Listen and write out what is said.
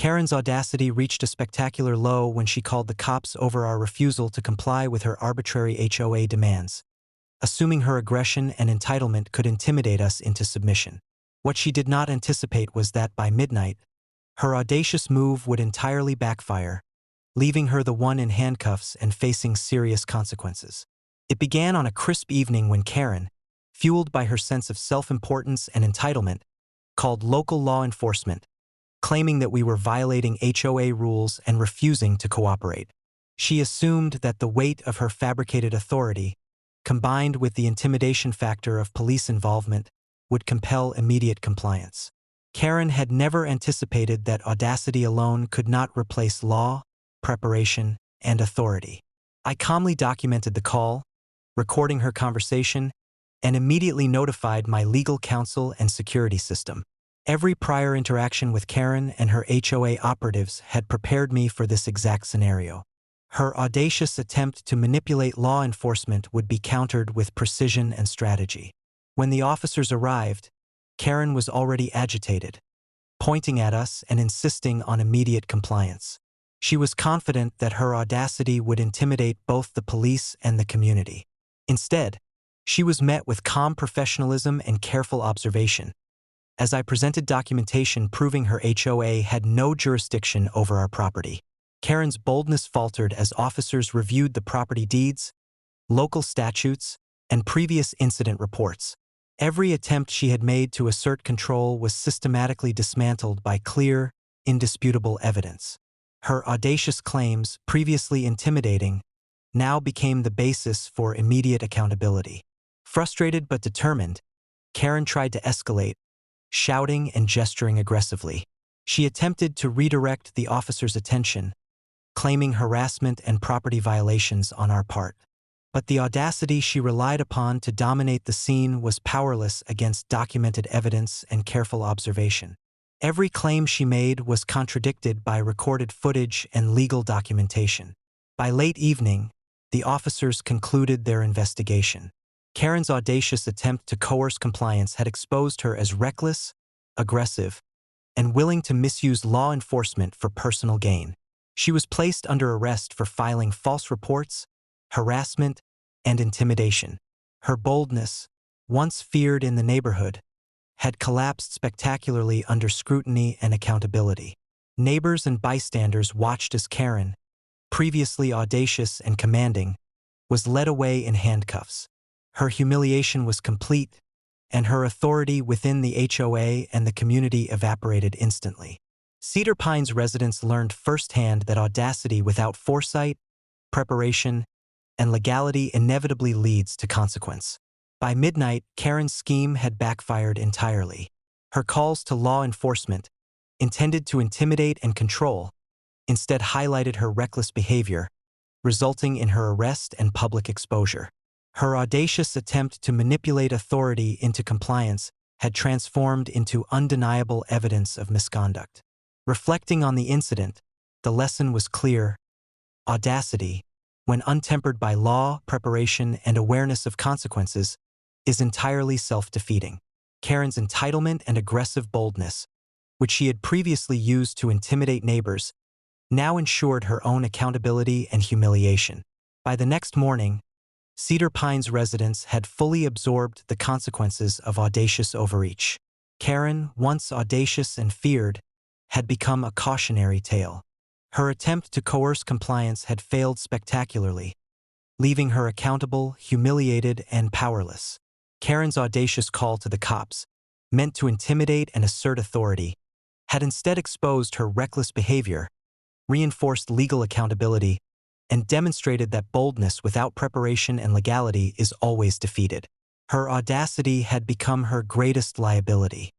Karen's audacity reached a spectacular low when she called the cops over our refusal to comply with her arbitrary HOA demands, assuming her aggression and entitlement could intimidate us into submission. What she did not anticipate was that by midnight, her audacious move would entirely backfire, leaving her the one in handcuffs and facing serious consequences. It began on a crisp evening when Karen, fueled by her sense of self-importance and entitlement, called local law enforcement, claiming that we were violating HOA rules and refusing to cooperate. She assumed that the weight of her fabricated authority, combined with the intimidation factor of police involvement, would compel immediate compliance. Karen had never anticipated that audacity alone could not replace law, preparation, and authority. I calmly documented the call, recording her conversation, and immediately notified my legal counsel and security system. Every prior interaction with Karen and her HOA operatives had prepared me for this exact scenario. Her audacious attempt to manipulate law enforcement would be countered with precision and strategy. When the officers arrived, Karen was already agitated, pointing at us and insisting on immediate compliance. She was confident that her audacity would intimidate both the police and the community. Instead, she was met with calm professionalism and careful observation, as I presented documentation proving her HOA had no jurisdiction over our property. Karen's boldness faltered as officers reviewed the property deeds, local statutes, and previous incident reports. Every attempt she had made to assert control was systematically dismantled by clear, indisputable evidence. Her audacious claims, previously intimidating, now became the basis for immediate accountability. Frustrated but determined, Karen tried to escalate, shouting and gesturing aggressively. She attempted to redirect the officer's attention, claiming harassment and property violations on our part. But the audacity she relied upon to dominate the scene was powerless against documented evidence and careful observation. Every claim she made was contradicted by recorded footage and legal documentation. By late evening, the officers concluded their investigation. Karen's audacious attempt to coerce compliance had exposed her as reckless, aggressive, and willing to misuse law enforcement for personal gain. She was placed under arrest for filing false reports, harassment, and intimidation. Her boldness, once feared in the neighborhood, had collapsed spectacularly under scrutiny and accountability. Neighbors and bystanders watched as Karen, previously audacious and commanding, was led away in handcuffs. Her humiliation was complete, and her authority within the HOA and the community evaporated instantly. Cedar Pines residents learned firsthand that audacity without foresight, preparation, and legality inevitably leads to consequence. By midnight, Karen's scheme had backfired entirely. Her calls to law enforcement, intended to intimidate and control, instead highlighted her reckless behavior, resulting in her arrest and public exposure. Her audacious attempt to manipulate authority into compliance had transformed into undeniable evidence of misconduct. Reflecting on the incident, the lesson was clear. Audacity, when untempered by law, preparation, and awareness of consequences, is entirely self-defeating. Karen's entitlement and aggressive boldness, which she had previously used to intimidate neighbors, now ensured her own accountability and humiliation. By the next morning, Cedar Pines residents had fully absorbed the consequences of audacious overreach. Karen, once audacious and feared, had become a cautionary tale. Her attempt to coerce compliance had failed spectacularly, leaving her accountable, humiliated, and powerless. Karen's audacious call to the cops, meant to intimidate and assert authority, had instead exposed her reckless behavior, reinforced legal accountability, and demonstrated that boldness without preparation and legality is always defeated. Her audacity had become her greatest liability.